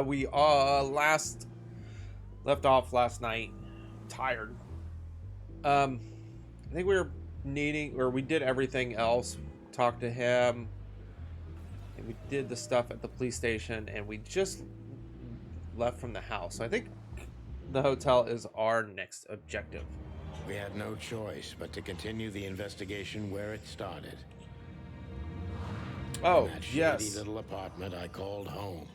We last left off last night, tired. I think we were needing, or we did everything else. Talked to him, and we did the stuff at the police station, and we just left from the house. So I think the hotel is our next objective. We had no choice but to continue the investigation where it started. Oh, In that shady yes. little apartment I called home.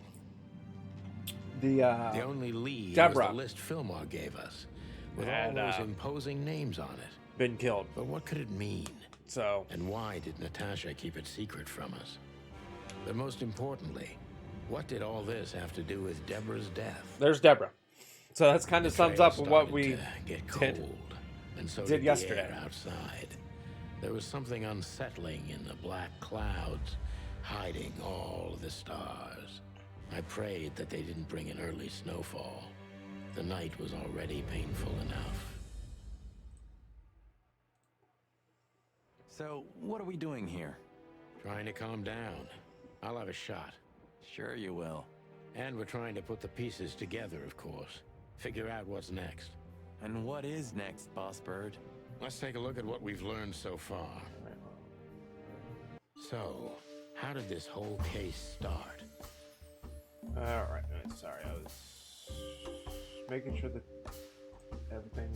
The The only lead Deborah. was the list Fillmore gave us, with And, all those imposing names on it. been killed. But what could it mean? So, And why did Natasha keep it secret from us? But most importantly, what did all this have to do with Deborah's death? there's Deborah. So that's kind of The sums trail up with what started we to get did. cold, and so did did yesterday. the air outside. There was something unsettling in the black clouds, hiding all the stars. I prayed that they didn't bring an early snowfall. The night was already painful enough. So, what are we doing here? Trying to calm down. I'll have a shot. Sure you will. And we're trying to put the pieces together, of course. Figure out what's next. And what is next, Boss Bird? Let's take a look at what we've learned so far. So, how did this whole case start? All right. Sorry, I was making sure that everything.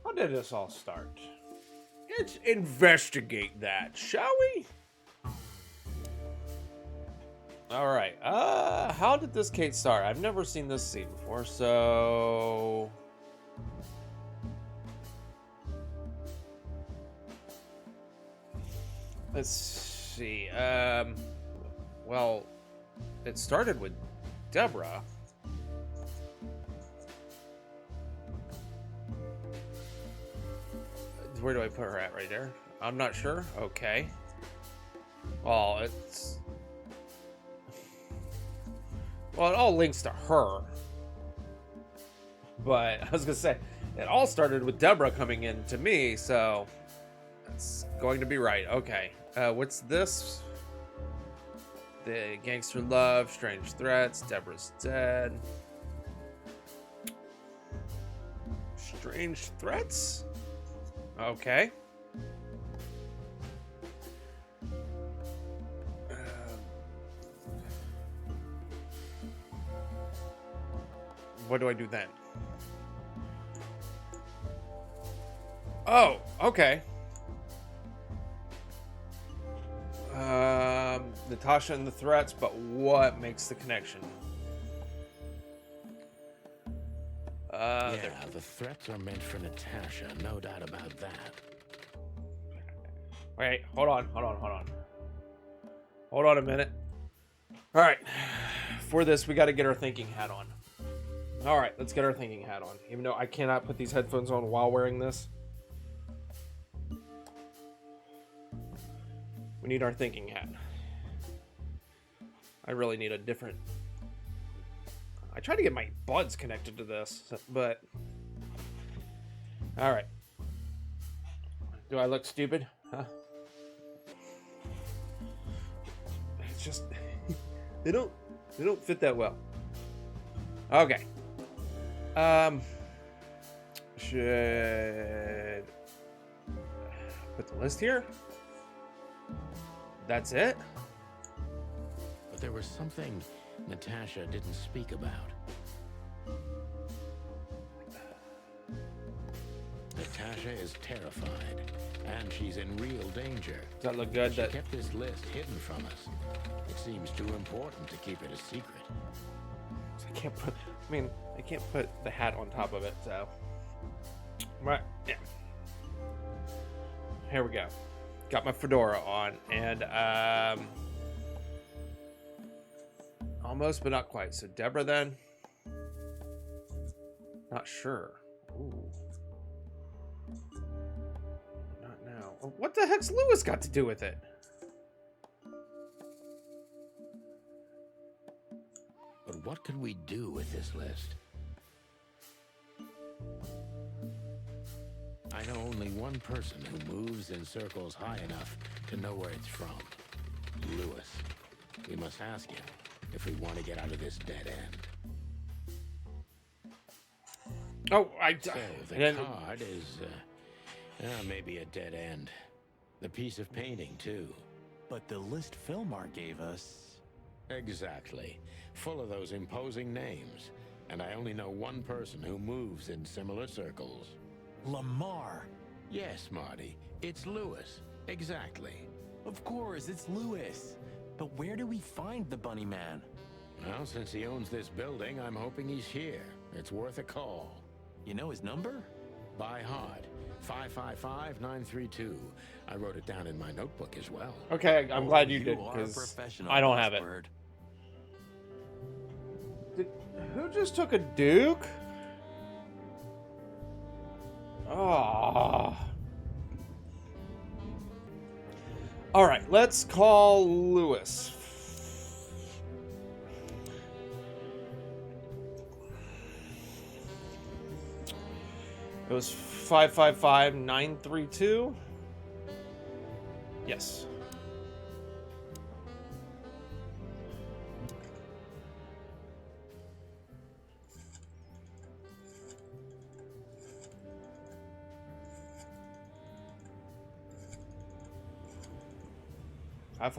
How did this all start? Let's investigate that, shall we? All right. How did this case start? I've never seen this scene before, so. Let's see. Well, it started with Deborah. Where do I put her at? Right there? I'm not sure. Okay. Well, it's... Well, it all links to her. But I was going to say, it all started with Deborah coming in to me, so... That's going to be right. Okay. What's this? The gangster love, strange threats, Deborah's dead. Strange threats? Okay. What do I do then? Oh, okay. Natasha and the threats, but what makes the connection? Yeah, the threats are meant for Natasha, no doubt about that. Wait, hold on. Hold on a minute. All right. For this, we got to get our thinking hat on. All right, let's get our thinking hat on. Even though I cannot put these headphones on while wearing this. We need our thinking hat. I really need a different... I tried to get my buds connected to this, but... Alright. Do I look stupid? Huh? It's just... they don't fit that well. Okay. Should... put the list here? That's it? But there was something Natasha didn't speak about. Natasha is terrified, and she's in real danger. Does that look good? She That kept this list hidden from us. It seems too important to keep it a secret. I can't put... I mean, I can't put the hat on top of it, so... Right, yeah. Here we go. Got my fedora on, and, almost, but not quite. So Deborah then? Not sure. Ooh. Not now. What the heck's Lewis got to do with it? But what could we do with this list? I know only one person who moves in circles high enough to know where it's from. Lewis. We must ask him. if we want to get out of this dead end. Oh, So the didn't- card is maybe a dead end. The piece of painting, too. But the list Philmar gave us... Exactly. Full of those imposing names. And I only know one person who moves in similar circles. Lamar! Yes, Marty. It's Lewis. Exactly. Of course, it's Lewis. But where do we find the Bunny Man? Well, since he owns this building, I'm hoping he's here. It's worth a call. You know his number? By heart. 555-932. I wrote it down in my notebook as well. Okay, I'm glad you did, are a because professional, I don't have it. Bossbird. Who just took a Duke? Oh. All right, let's call Lewis. It was 555-932. Yes.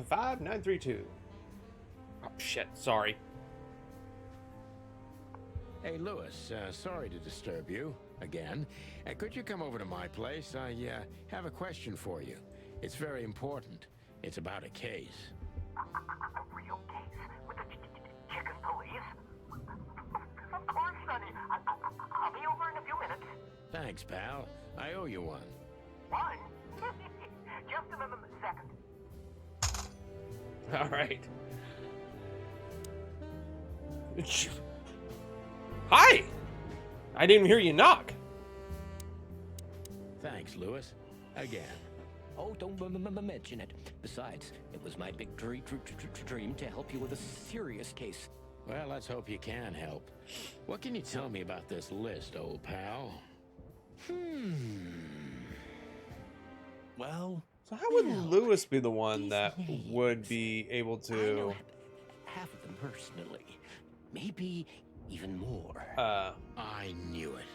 Five 932. Oh shit! Sorry. Hey, Lewis, sorry to disturb you again. Could you come over to my place? I have a question for you. It's very important. It's about a case. A real case with the chicken police? Of course, Sonny. I'll be over in a few minutes. Thanks, pal. I owe you one. One? Just a second. All right. Hi. I didn't hear you knock. Thanks, Lewis. Again. Oh, don't mention it. Besides, it was my big dream to help you with a serious case. Well, let's hope you can help. What can you tell me about this list, old pal? Well, So how would No, Lewis be the one these that names. would be able I know to? half of them personally. Maybe even more. I knew it.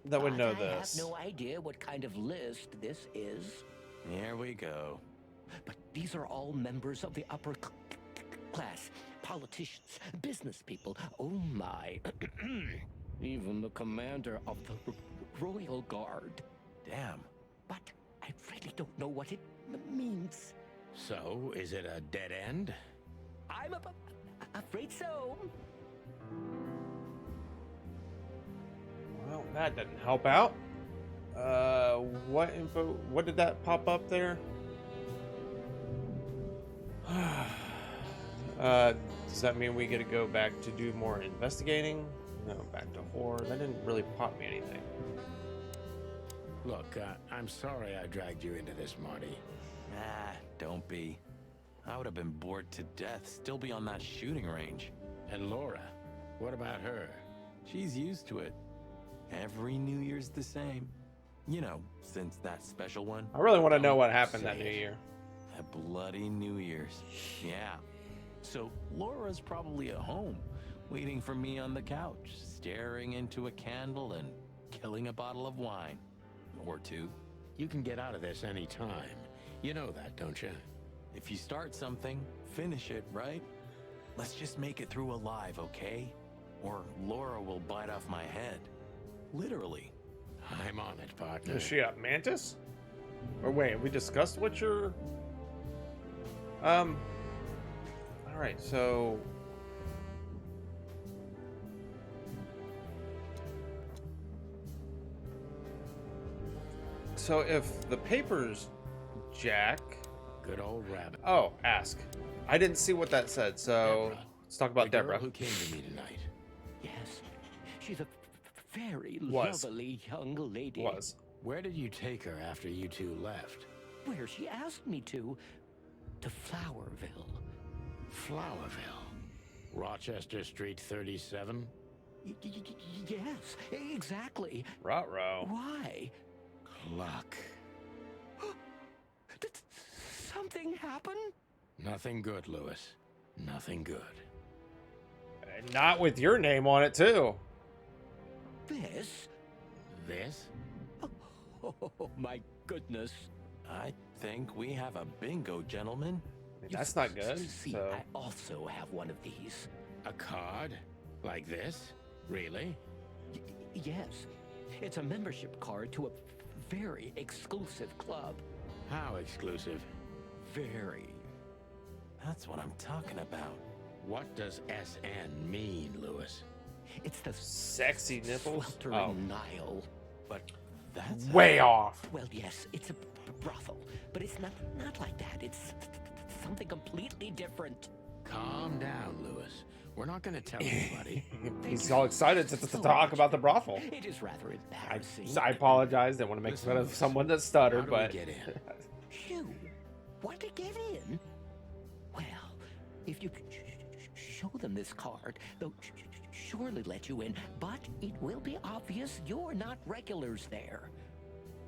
That would know I this. have no idea what kind of list this is. here we go. But these are all members of the upper class. Politicians, business people. Oh my. Even the commander of the Royal Guard. Damn. But I really don't know what it means. So, is it a dead end? I'm afraid so. Well, that didn't help out. What info? What did that pop up there? Does that mean we get to go back to do more investigating? No, back to horror. That didn't really pop me anything. Look, I'm sorry I dragged you into this, Marty. Ah, don't be. I would have been bored to death, still be on that shooting range. And Laura, what about her? She's used to it. Every New Year's the same. You know, since that special one. I really want to know Don't what happened that say New it. Year. That bloody New Year's. Yeah. So Laura's probably at home, waiting for me on the couch, staring into a candle and killing a bottle of wine. Or two. You can get out of this any time. You know that, don't you? If you start something, finish it, right? Let's just make it through alive, okay? Or Laura will bite off my head. Literally. I'm on it, partner. Is she a mantis? Or wait, have we discussed what your... Alright, so... So if the paper's Jack... Good old rabbit. Oh, ask. I didn't see what that said, so Deborah. let's talk about The girl Deborah. who came to me tonight. Yes, she's a very Was. lovely young lady. Was. Where did you take her after you two left? Where she asked me to Flowerville. Flowerville. Rochester Street 37? Yes, exactly. Ruh-roh. Why? Luck. Did something happen? Nothing good, Lewis. Nothing good. Not with your name on it, too. This? This? Oh, my goodness. I think we have a bingo, gentlemen. That's not good. See, So I also have one of these. A card? Like this? Really? Yes. It's a membership card to a very exclusive club. How exclusive? Very. That's what I'm talking about. What does SN mean, Lewis? It's the sexy nipples. sweltering Nile. But that's Way off. Well, yes, it's a brothel, but it's not like that. It's something completely different. Calm down, Lewis. We're not going to tell anybody. He's all excited to talk about the brothel. It is rather embarrassing. I apologize. Didn't want to make fun of someone that stuttered, How do but we get in? You want to get in? Well, if you show them this card, they'll surely let you in, but it will be obvious you're not regulars there.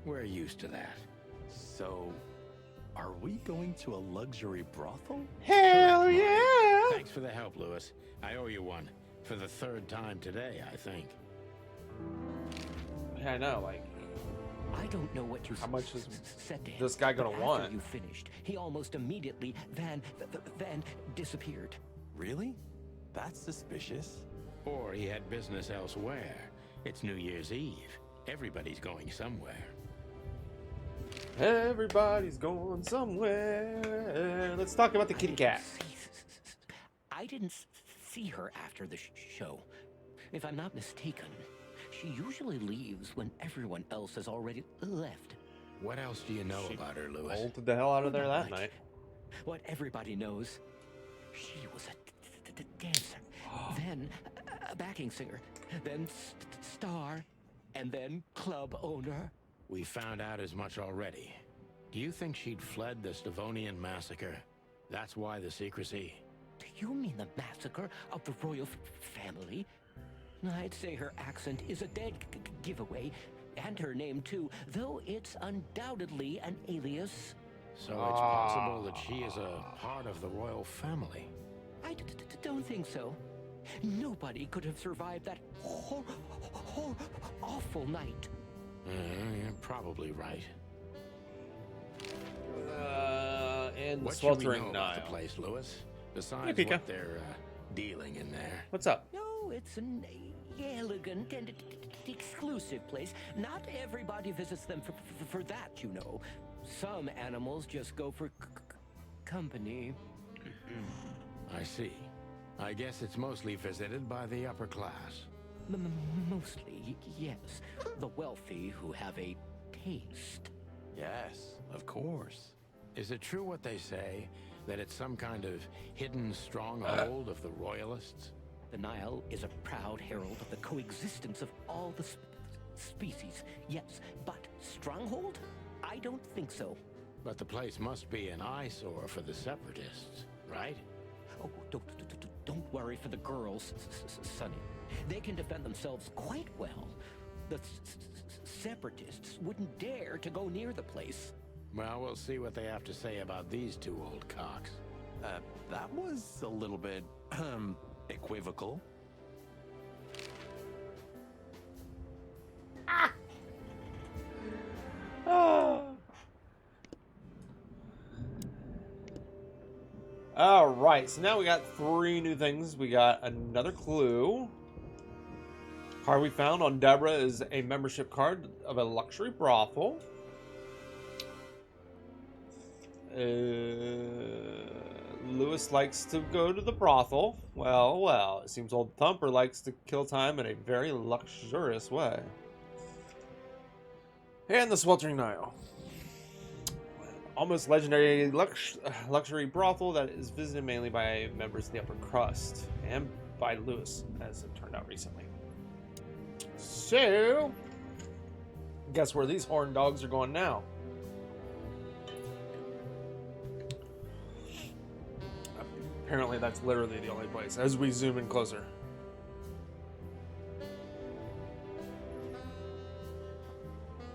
We're used to that. So, are we going to a luxury brothel? hell yeah! Thanks for the help, Lewis. I owe you one. For the third time today, I think. Yeah, I know. Like, I don't know what you How much is said to him. this guy gonna but want? After you finished, he almost immediately van disappeared. Really? That's suspicious. Or he had business elsewhere. It's New Year's Eve. Everybody's going somewhere. Everybody's going somewhere. Let's talk about the kitty cat. I didn't see her after the show. If I'm not mistaken, she usually leaves when everyone else has already left. What else do you know She about her, Lewis? Bolted the hell out of there that Like, night. What everybody knows, she was a dancer, then a backing singer, then star, and then club owner. We found out as much already. Do you think she'd fled the Stavonian massacre? That's why the secrecy. Do you mean the massacre of the royal family? I'd say her accent is a dead giveaway, and her name too, though it's undoubtedly an alias. So it's possible that she is a part of the royal family. I don't think so. Nobody could have survived that awful night. You're probably right. And the What should we know sweltering about the Nile. place, Lewis? Besides Hey, Pika. what they're dealing in there. What's up? No, it's an elegant and exclusive place. Not everybody visits them for that, you know. Some animals just go for company. I see. I guess it's mostly visited by the upper class. Mostly, yes. The wealthy who have a taste. Yes, of course. Is it true what they say, that it's some kind of hidden stronghold of the royalists? The Nile is a proud herald of the coexistence of all the species. Yes, but stronghold? I don't think so. But the place must be an eyesore for the separatists, right? Oh, don't worry for the girls, Sonny. They can defend themselves quite well. The separatists wouldn't dare to go near the place. Well, we'll see what they have to say about these two old cocks. That was a little bit, equivocal. All right, so now we got 3 new things. We got another clue. Card we found on Deborah is a membership card of a luxury brothel. Lewis likes to go to the brothel. Well, it seems old Thumper likes to kill time in a very luxurious way. And the Sweltering Nile. Almost legendary luxury brothel that is visited mainly by members of the upper crust. And by Lewis, as it turned out recently. So, guess where these horn dogs are going now? Apparently that's literally the only place, as we zoom in closer.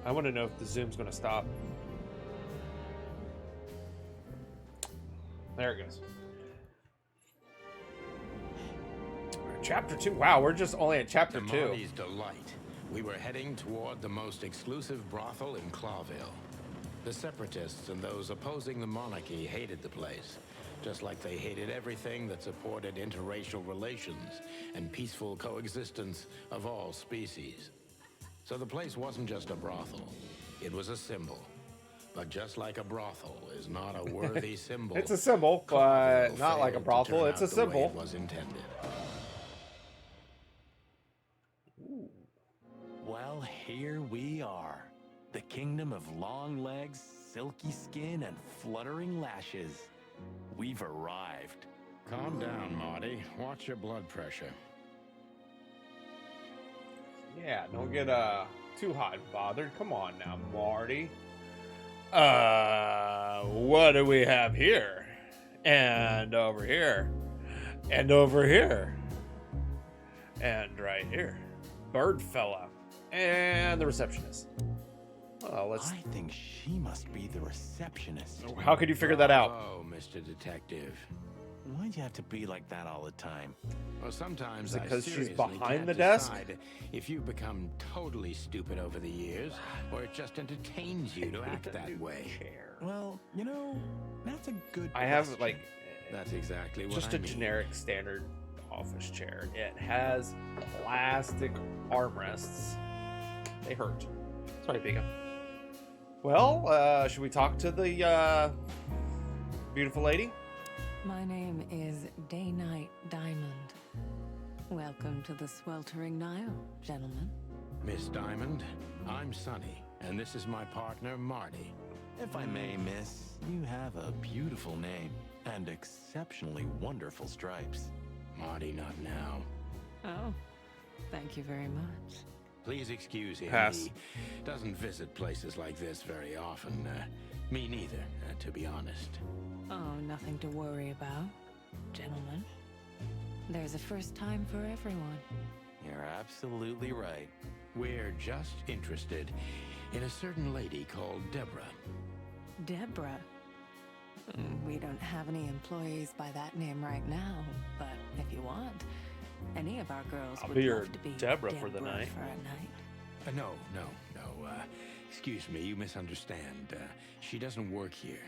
I want to know if the zoom's going to stop. There it goes. Alright. Chapter 2. Wow, we're just only at chapter To 2. Marty's delight, we were heading toward the most exclusive brothel in Clawville. The separatists and those opposing the monarchy hated the place, just like they hated everything that supported interracial relations and peaceful coexistence of all species. So the place wasn't just a brothel, it was a symbol. But just like a brothel is not a worthy symbol, It's a symbol, but Clawville not like a failed to brothel. turn It's a out the way symbol. it was intended. Well, here we are. The kingdom of long legs, silky skin, and fluttering lashes. We've arrived. Calm down, Marty. Watch your blood pressure. Yeah, don't get too hot and bothered. Come on now, Marty. What do we have here? And over here. And over here. And right here. Bird fella. And the receptionist. Well, let's... I think she must be the receptionist. How could you figure that out? Oh, Mr. Detective. Why'd you have to be like that all the time? Well, sometimes Is it I 'cause she's seriously behind can't the desk? decide if you've become totally stupid over the years, or it just entertains you to act that way. Chair. Well, you know, that's a good I have, question. like, That's exactly what just I a mean. generic standard office chair. It has plastic armrests. They hurt. Sorry, Pika. Well, should we talk to the beautiful lady? My name is Day-Night Diamond. Welcome to the sweltering Nile, gentlemen. Miss Diamond, I'm Sonny, and this is my partner, Marty. If I may, miss, you have a beautiful name and exceptionally wonderful stripes. Marty, not now. Oh, thank you very much. Please excuse him. Pass. He doesn't visit places like this very often. Me neither, to be honest. Oh, nothing to worry about, gentlemen. There's a first time for everyone. You're absolutely right. We're just interested in a certain lady called Deborah. Deborah. We don't have any employees by that name right now, but if you want, any of our girls I'll would be your love to be Deborah for the night. For a night. No. Excuse me, you misunderstand. She doesn't work here.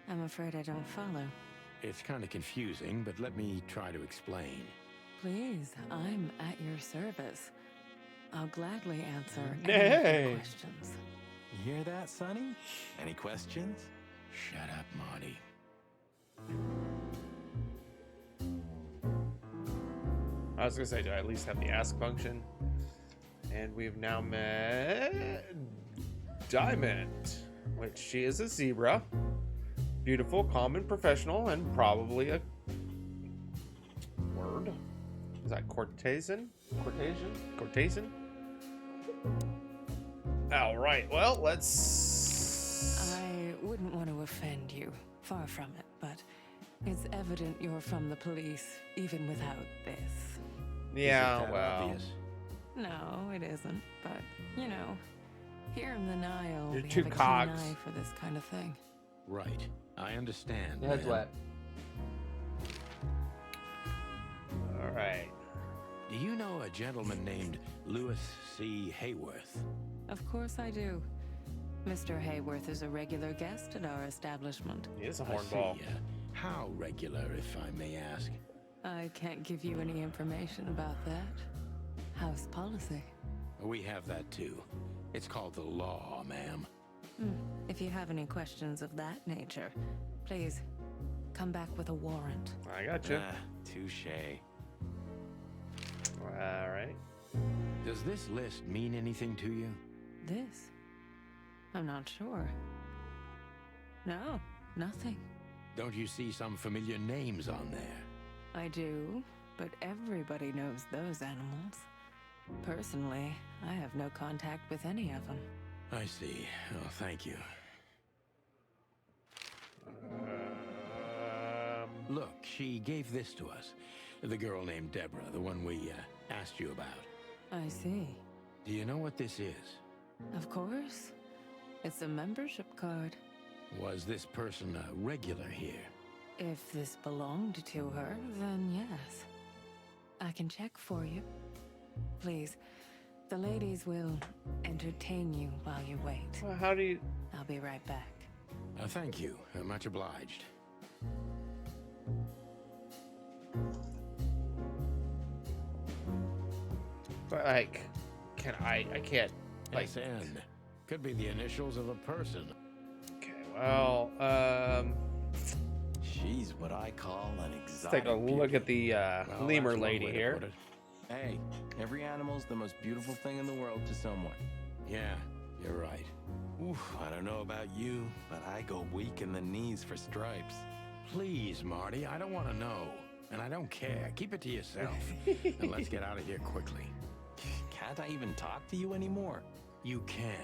I'm afraid I don't follow. It's kind of confusing, but let me try to explain. Please, I'm at your service. I'll gladly answer Nay. any of your questions. You hear that, Sonny? Any questions? Shut up, Marty. I was gonna say, do I at least have the ask function? And we've now met Diamond, which she is a zebra. Beautiful, calm, and professional, and probably a word. Is that courtesan? Courtesan? All right. Well, let's. I wouldn't want to offend you, far from it, but it's evident you're from the police, even without this. Yeah. Isn't that Well. obvious? No, it isn't, but, you know, here in the Nile, You're we two have a cogs. keen eye for this kind of thing. Right. I understand. Your head's ma'am. wet. All right. Do you know a gentleman named Louis C. Hayworth? Of course I do. Mr. Hayworth is a regular guest at our establishment. He is a I hornball. see. How regular, if I may ask? I can't give you any information about that. House policy. We have that too. It's called the law, ma'am. If you have any questions of that nature, please come back with a warrant. I got you. Touche. All right. Does this list mean anything to you? This? I'm not sure. No, nothing. Don't you see some familiar names on there? I do, but everybody knows those animals. Personally, I have no contact with any of them. I see. Oh, thank you. Look, she gave this to us. The girl named Deborah, the one we asked you about. I see. Do you know what this is? Of course. It's a membership card. Was this person a regular here? If this belonged to her, then yes. I can check for you. Please, the ladies will entertain you while you wait. Well, how do you... I'll be right back. Thank you. Much obliged. But, like, can I can't, like... SN. Could be the initials of a person. Okay, well, She's what I call an let's exotic take a look at the Well, lemur that's one lady way to here. put it. Hey, every animal's the most beautiful thing in the world to someone. Yeah, you're right. Oof, I don't know about you, but I go weak in the knees for stripes. Please, Marty, I don't want to know. And I don't care. Keep it to yourself. And let's get out of here quickly. Can't I even talk to you anymore? You can.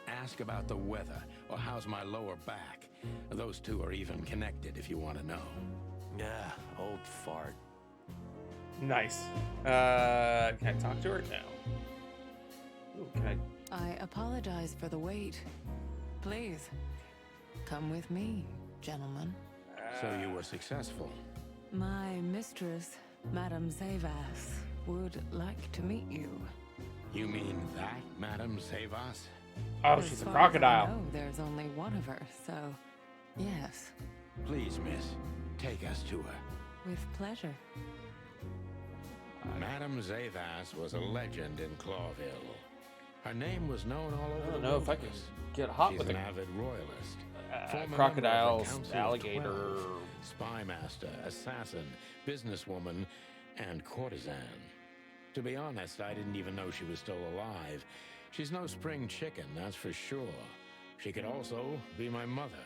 Ask about the weather, or how's my lower back. Those two are even connected if you want to know. Yeah, old fart. Nice. Can I talk to her? No. Ooh, can I... I apologize for the wait. Please, come with me, gentlemen. So you were successful. My mistress, Madame Zavas, would like to meet you. You mean that, Madame Savas? Oh, As she's a far crocodile. as I know, there's only one of her, so yes, Please, miss, take us to her. with pleasure. Madame Zavas was a legend in Clawville. Her name was known all over I don't the know if I can wilderness. get hot She's with an a avid royalist. Former member of the crocodiles, Council of alligator. 12, spy master, assassin, businesswoman, and courtesan. To be honest, I didn't even know she was still alive. She's no spring chicken, that's for sure. She could also be my mother,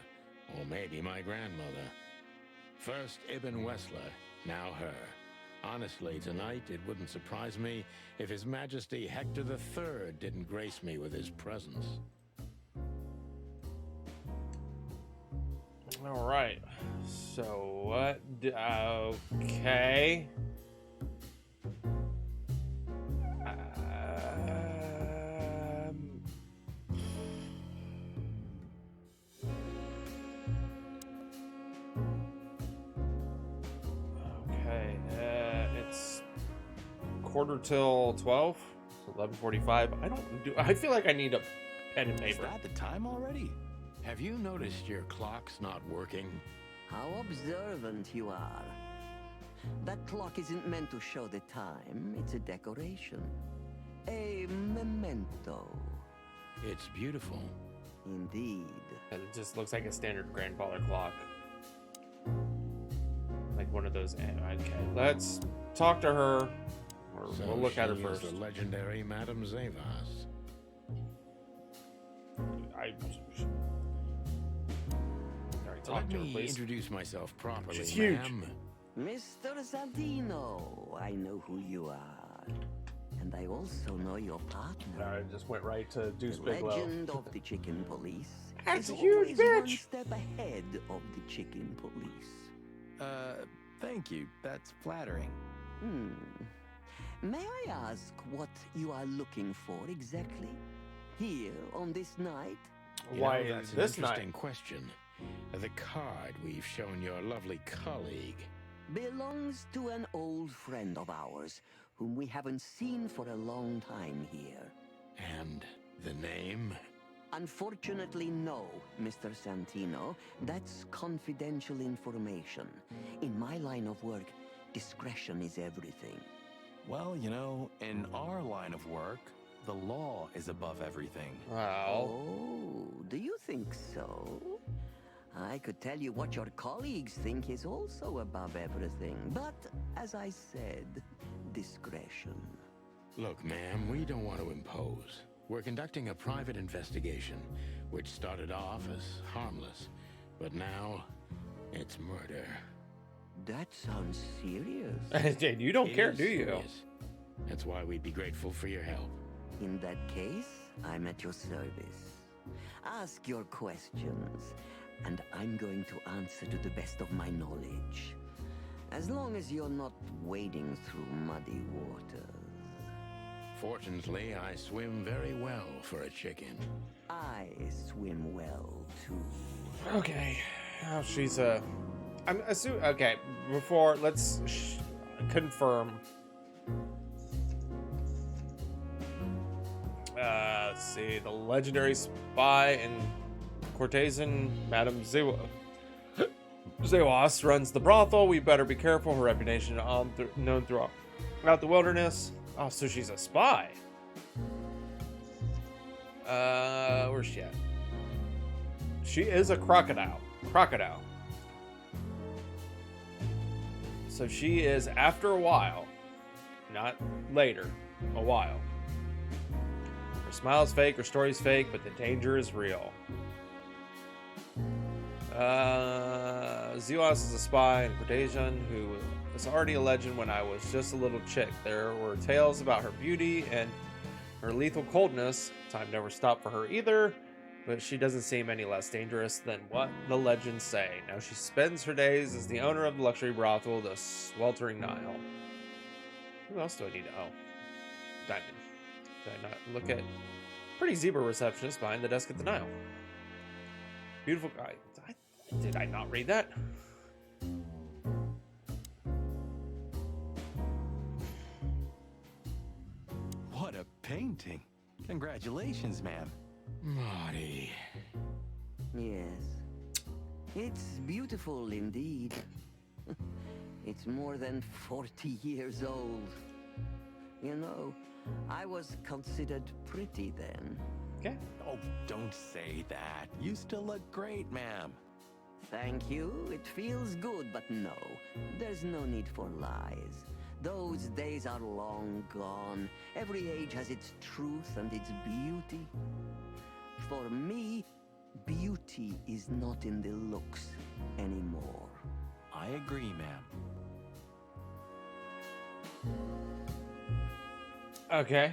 or maybe my grandmother. First Ibn Wessler, now her. Honestly, tonight, it wouldn't surprise me if His Majesty Hector III didn't grace me with his presence. All right. So what? Okay. Okay. It's quarter till 12. So 11:45. I feel like I need a pen and Is paper. that the time already? Have you noticed your clock's not working? How observant you are. That clock isn't meant to show the time, it's a decoration. A memento. It's beautiful. Indeed. It just looks like a standard grandfather clock. Like one of those. Okay, let's talk to her. Or So we'll look at her she is first. the legendary Madame Zavas. I already Let talked to her, me please. introduce myself properly, She's huge. ma'am. Mr. Santino, I know who you are. And I also know your partner. I just went right to Deuce The Biglow. legend of the chicken police. That's is a huge always one bitch. step ahead of the chicken police. Thank you. That's flattering. May I ask what you are looking for exactly? Here on this night? You Why know, is that's this an interesting night? question. The card we've shown your lovely colleague. Belongs to an old friend of ours, whom we haven't seen for a long time here. And the name? Unfortunately, no, Mr. Santino. That's confidential information. In my line of work, discretion is everything. Well, you know, in our line of work, the law is above everything. Wow. Oh, do you think so? I could tell you what your colleagues think is also above everything, but as I said, discretion. Look, ma'am, we don't want to impose. We're conducting a private investigation, which started off as harmless, but now it's murder. That sounds serious. And you don't It care, is do you? serious. That's why we'd be grateful for your help. In that case, I'm at your service. Ask your questions, and I'm going to answer to the best of my knowledge. As long as you're not wading through muddy waters. Fortunately, I swim very well for a chicken. I swim well, too. Okay. Oh, she's I'm assuming. Okay, before let's confirm. Let's see. The legendary spy and courtesan, Madame Zewas runs the brothel. We better be careful. Her reputation known throughout the wilderness. Oh, so she's a spy. Where's she at? She is a crocodile. Crocodile. So she is after a while, not later, a while. Her smile is fake, her story is fake, but the danger is real. Zewas is a spy and courtesan who was already a legend when I was just a little chick. There were tales about her beauty and her lethal coldness. Time never stopped for her either, but she doesn't seem any less dangerous than what the legends say. Now she spends her days as the owner of the luxury brothel, the Sweltering Nile. Who else do I need to own? Diamond. Did I not look at pretty zebra receptionist behind the desk at the Nile? Beautiful guy. Did I not read that? What a painting. Congratulations, ma'am. Marty. Yes. It's beautiful indeed. It's more than 40 years old. You know, I was considered pretty then. Okay. Oh, don't say that. You still look great, ma'am. Thank you. It feels good, but no. There's no need for lies. Those days are long gone. Every age has its truth and its beauty. For me, beauty is not in the looks anymore. I agree, ma'am. Okay.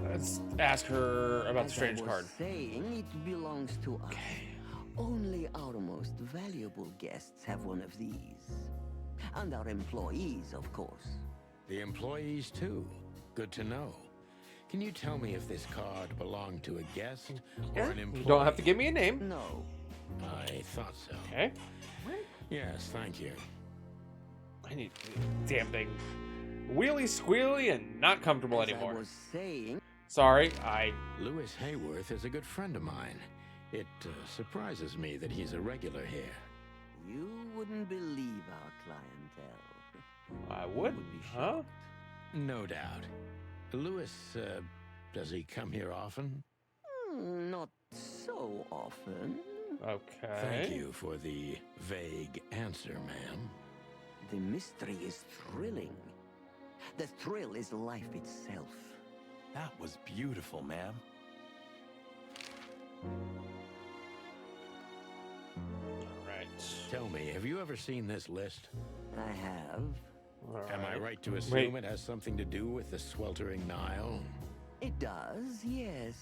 Let's ask her about the As strange I was card. saying, it belongs to us. Only our most valuable guests have one of these. And our employees, of course. The employees, too. Good to know. Can you tell me if this card belonged to a guest or an employee? You don't have to give me a name. No. I thought so. Okay. Yes, thank you. I need damn thing. Wheelie squealy and not comfortable As anymore. I was saying, Sorry, Lewis Hayworth is a good friend of mine. It surprises me that he's a regular here. you wouldn't believe our clientele. I You wouldn't, would be huh? shocked. No doubt. Lewis, does he come here often? Not so often. Okay. Thank you for the vague answer, ma'am. The mystery is thrilling. The thrill is life itself. That was beautiful, ma'am. Alright. Tell me, have you ever seen this list? I have. Am I right to assume Wait. it has something to do with the sweltering Nile? It does, yes.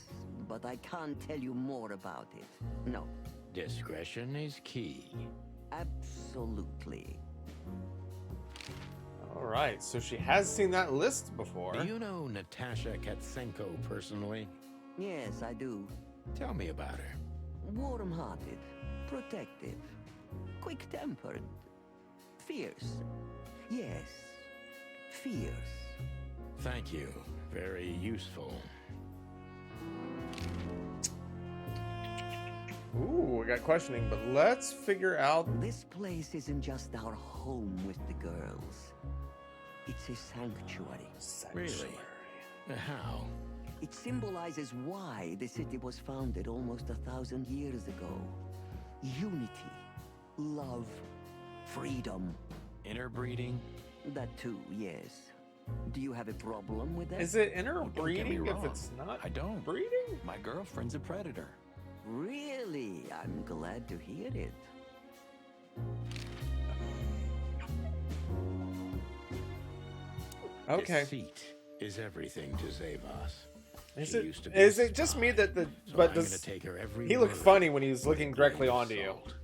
But I can't tell you more about it. No, Discretion is key. absolutely. Alright, so she has seen that list before. Do you know Natasha Katsenko personally? Yes, I do. Tell me about her. Warm-hearted, protective, quick-tempered, fierce. Yes, fierce. Thank you. Very useful. Ooh, we got questioning, but let's figure out. This place isn't just our home with the girls. It's a sanctuary. Really? How? It symbolizes why the city was founded almost 1,000 years ago. Unity, love, freedom. Interbreeding? That too, yes. Do you have a problem with that? Is it Don't get me interbreeding if wrong. it's not I don't. breeding? My girlfriend's a predator. Really? I'm glad to hear it. Okay. Deceit is everything to Zavas. Is She it used to be is a it just spy, me that the so but I'm does gonna take her every he looked word funny when he was with looking a directly grain of onto you? salt.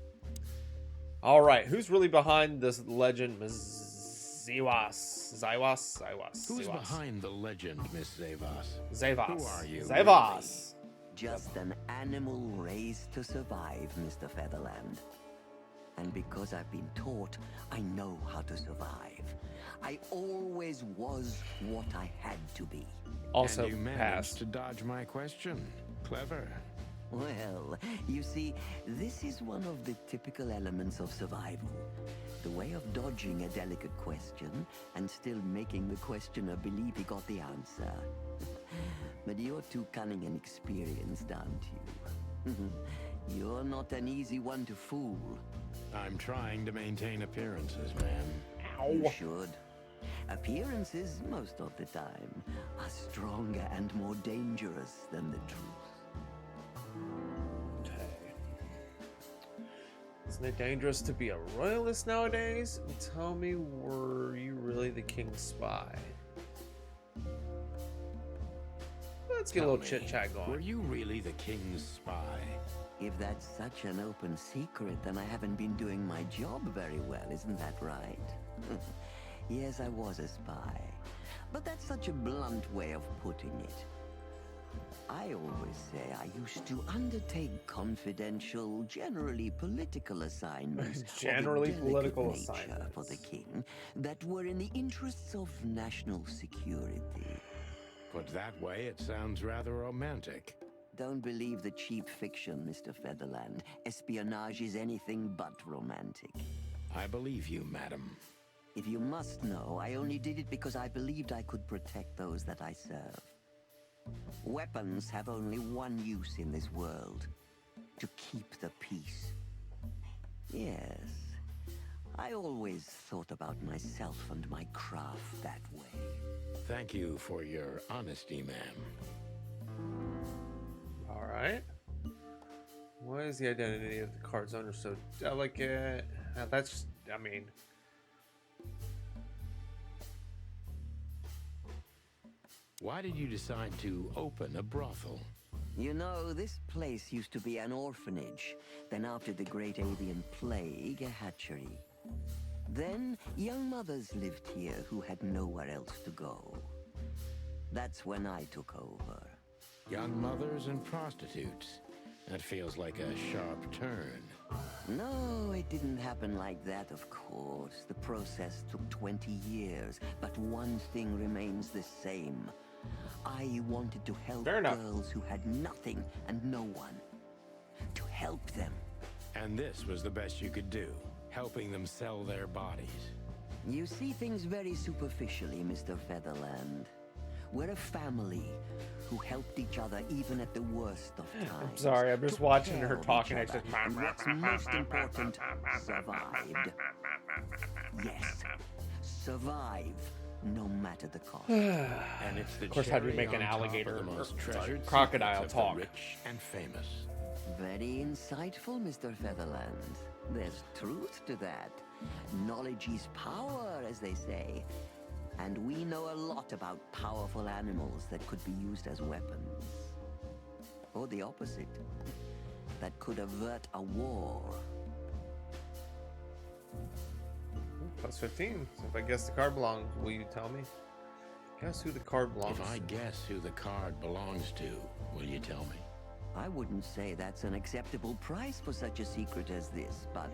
All right, who's really behind this legend, Ms. Ziwas? Who's behind the legend, Miss Zavas? Zavas? Who are you, Zavas. Just an animal raised to survive, Mr. Featherland. And because I've been taught, I know how to survive. I always was what I had to be. Also, and you managed pass. to dodge my question. Clever. Well, you see, this is one of the typical elements of survival. The way of dodging a delicate question and still making the questioner believe he got the answer. But you're too cunning and experienced, aren't you? You're not an easy one to fool. I'm trying to maintain appearances, man. You should. Appearances, most of the time, are stronger and more dangerous than the truth. Okay. Isn't it dangerous to be a royalist nowadays? Tell me, were you really the king's spy? Let's get a little chit chat Were going. you really the king's spy? If that's such an open secret, then I haven't been doing my job very well, isn't that right? Yes, I was a spy. But that's such a blunt way of putting it. I always say I used to undertake confidential, generally political assignments Generally of a delicate political nature assignments. for the king that were in the interests of national security. Put that way, it sounds rather romantic. Don't believe the cheap fiction, Mr. Featherland. Espionage is anything but romantic. I believe you, madam. If you must know, I only did it because I believed I could protect those that I serve. Weapons have only one use in this world: to keep the peace. Yes, I always thought about myself and my craft that way. Thank you for your honesty, ma'am. All right. Why is the identity of the card's owner so delicate? That's just, I mean, Why did you decide to open a brothel? You know, this place used to be an orphanage. Then after the Great Avian Plague, a hatchery. Then young mothers lived here who had nowhere else to go. That's when I took over. Young mothers and prostitutes. That feels like a sharp turn. No, it didn't happen like that, of course. The process took 20 years, but one thing remains the same. I wanted to help Fair enough. girls who had nothing and no one. To help them. And this was the best you could do, helping them sell their bodies. You see things very superficially, Mr. Featherland. We're a family who helped each other even at the worst of times. I'm sorry, I'm just Took watching care her of each talking. I other, just and what's most important, survived. Yes, survive, no matter the cost. And it's the Of course, how do you cherry make an on top of alligator the or, most sorry, treasured crocodile secrets of talk? the rich and famous. Very insightful, Mr. Featherland. There's truth to that. Knowledge is power, as they say. And we know a lot about powerful animals that could be used as weapons. Or the opposite. That could avert a war. Plus 15. So if I guess the card belongs, will you tell me? Guess who the card belongs If I to? guess who the card belongs to, will you tell me? I wouldn't say that's an acceptable price for such a secret as this, but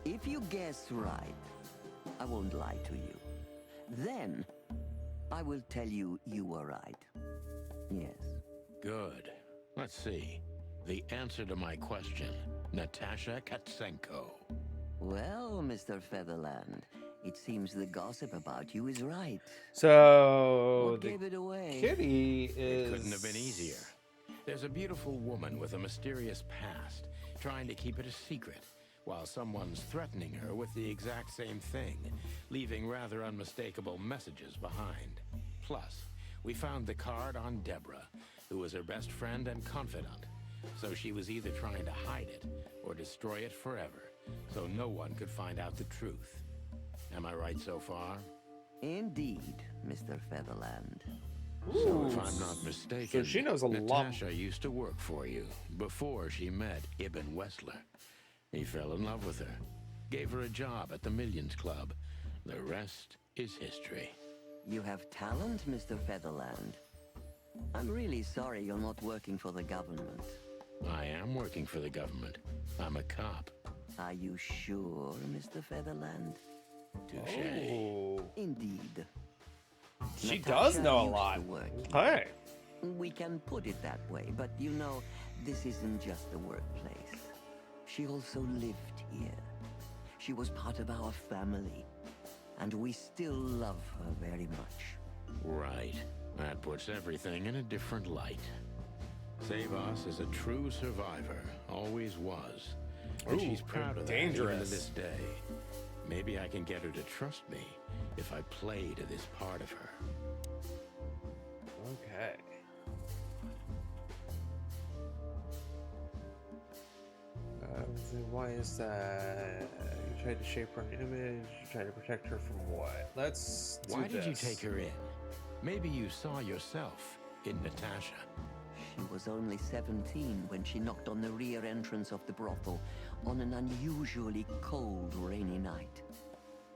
if you guess right, I won't lie to you. Then, I will tell you you were right. Yes. Good. Let's see. The answer to my question, Natasha Katsenko. Well, Mr. Featherland, it seems the gossip about you is right. So What the gave it away? kitty is. It couldn't have been easier. There's a beautiful woman with a mysterious past, trying to keep it a secret, while someone's threatening her with the exact same thing, leaving rather unmistakable messages behind. Plus, we found the card on Deborah, who was her best friend and confidant, so she was either trying to hide it or destroy it forever, so no one could find out the truth. Am I right so far? Indeed, Mr. Featherland. So if I'm not mistaken, So she knows a lot. Natasha used to work for you before she met Ibn Wessler. He fell in love with her, gave her a job at the Millions Club. The rest is history. You have talent, Mr. Featherland. I'm really sorry you're not working for the government. I am working for the government. I'm a cop. Are you sure, Mr. Featherland? Touche. Oh, Indeed. she Natasha does know a used to lot. work Okay. We can put it that way, but you know, this isn't just a workplace. She also lived here. She was part of our family, and we still love her very much. Right. That puts everything in a different light. Savas is a true survivor. Always was. And Ooh, she's proud of that even to dangerous. this day. Maybe I can get her to trust me if I play to this part of her. Okay. Why is that? You tried to shape her image. You tried to protect her from what? Let's do Why did you this. take her in? Maybe you saw yourself in Natasha. She was only 17 when she knocked on the rear entrance of the brothel on an unusually cold, rainy night.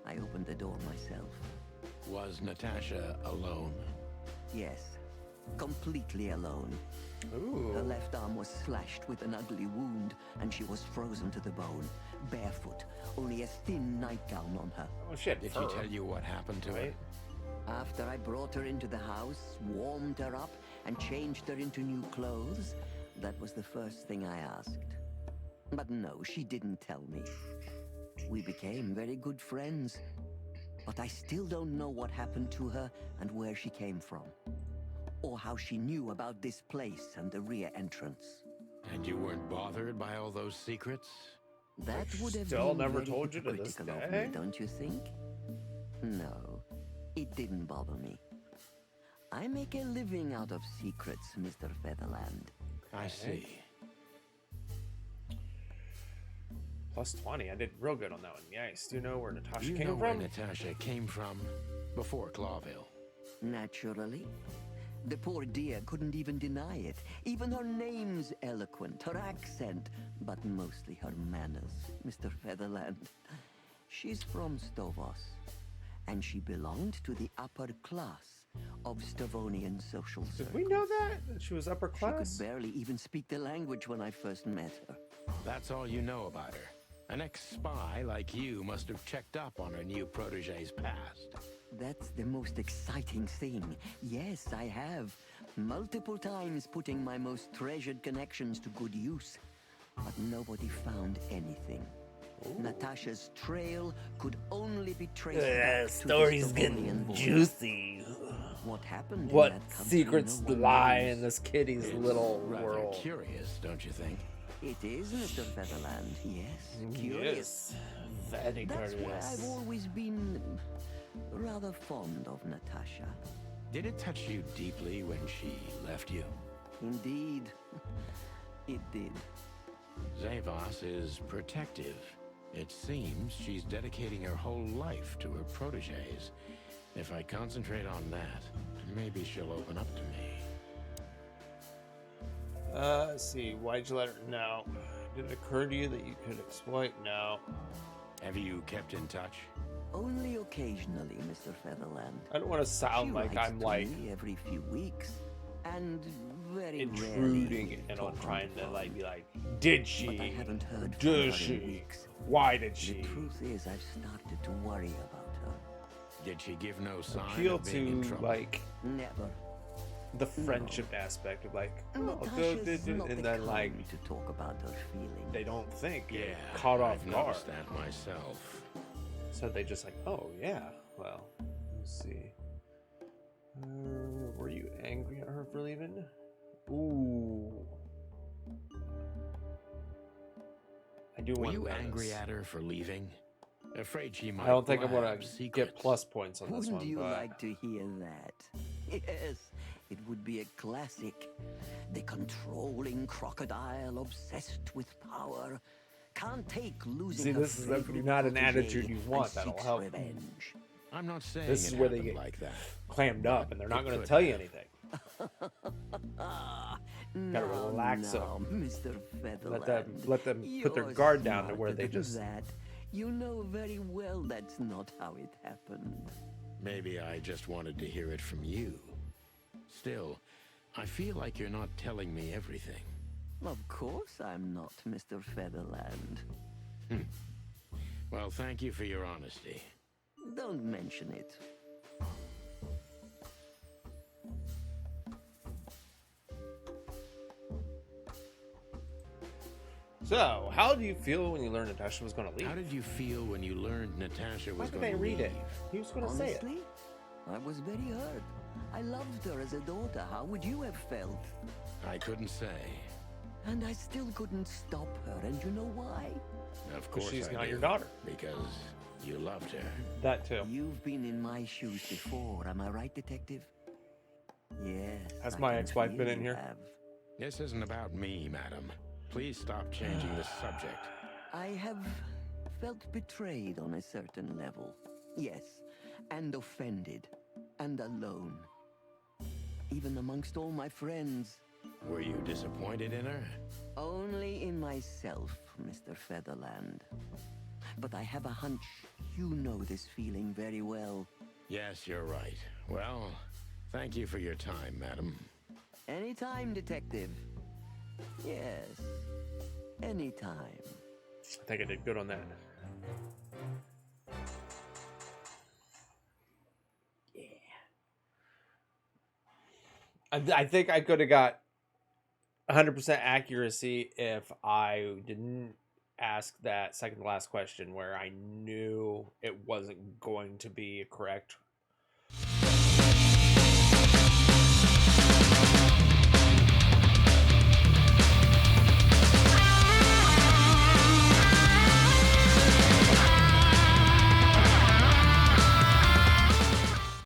I opened the door myself. Was Natasha alone? Yes, completely alone. Ooh. Her left arm was slashed with an ugly wound, and she was frozen to the bone, barefoot, only a thin nightgown on her. Oh shit! Did fur. she tell you what happened to her? Right? After I brought her into the house, warmed her up, and changed her into new clothes, that was the first thing I asked. But no, she didn't tell me. We became very good friends, but I still don't know what happened to her and where she came from, or how she knew about this place and the rear entrance. And you weren't bothered by all those secrets? That would have Still been never very told you to this hypocritical of day? me, don't you think? No, it didn't bother me. I make a living out of secrets, Mr. Featherland. I see. Plus 20. I did real good on that one. Nice. Do you know where Natasha You came know where from? Natasha came from before Clawville. Naturally. The poor dear couldn't even deny it. Even her name's eloquent, her accent, but mostly her manners, Mr. Featherland. She's from Stovos, and she belonged to the upper class of Stavonian social Did circles. we know that? That she was upper She could class? barely even speak the language when I first met her. That's all you know about her. An ex-spy like you must have checked up on her new protege's past. That's the most exciting thing. Yes, I have. Multiple times putting my most treasured connections to good use. But nobody found anything. Natasha's trail could only be traced back to the Stavonian border. juicy. What happened in What that country, secrets no one lie knows. in this kitty's It's little rather world? curious, don't you think? It is, Mr. Featherland, yes. Curious. Yes. Very That's why curious. I've always been rather fond of Natasha. Did it touch you deeply when she left you? Indeed, it did. Zavos is protective. It seems she's dedicating her whole life to her proteges. If I concentrate on that, maybe she'll open up to me. Let's see. Why'd you let her know? Did it occur to you that you could exploit? No. Have you kept in touch? Only occasionally, Mr. Featherland. I don't want to sound She like writes I'm to like me every few weeks, and very intruding rarely and talk I'm on trying the to phone. like be like, did she? But I haven't heard from Does her in she? weeks. Why did The she? truth is, I've started to worry about her. Did she give no sign Appeal of being in to trouble? like Never. the friendship aspect of like, oh, Natasha's not and the then like kind to talk about her feelings. they don't think Yeah, caught off I've guard. noticed that myself. So they just like, oh yeah, well, let's see. Were you angry at her for leaving? Ooh. I do Were want to you know angry this. at her for leaving? Afraid she might I don't think I'm blab gonna get secrets. plus points on this Wouldn't one, you but like to hear that? Yes, it would be a classic. The controlling crocodile obsessed with power can't take losing See, her this is favorite not an protege attitude you want, and that'll seeks help. revenge. I'm not saying this is it where they happened get like that. clammed up, and they're not It going to could tell you have. anything. Ah, Gotta relax now, 'em. Mr. Featherland. Let them put their You're guard down to smarter where they than just. that. You know very well that's not how it happened. Maybe I just wanted to hear it from you. Still, I feel like you're not telling me everything. Of course I'm not, Mr. Featherland. Well, thank you for your honesty. Don't mention it. So, how do you feel when you learned Natasha was going to leave? How did you feel when you learned Natasha Why was did going they to read leave? it? He was going to say it. Honestly, I was very hurt. I loved her as a daughter. How would you have felt? I couldn't say. And I still couldn't stop her. And you know why? Of course she's I not do, your daughter. Because you loved her. That too. You've been in my shoes before. Am I right, detective? Yes. Has I my can ex-wife feel been in you here? have. This isn't about me, madam. Please stop changing the subject. I have felt betrayed on a certain level. Yes, and offended, and alone. Even amongst all my friends. Were you disappointed in her? Only in myself, Mr. Featherland. But I have a hunch you know this feeling very well. Yes, you're right. Well, thank you for your time, madam. Anytime, detective. Yes, anytime. I think I did good on that. Yeah. I think I could have got 100% accuracy if I didn't ask that second to last question where I knew it wasn't going to be a correct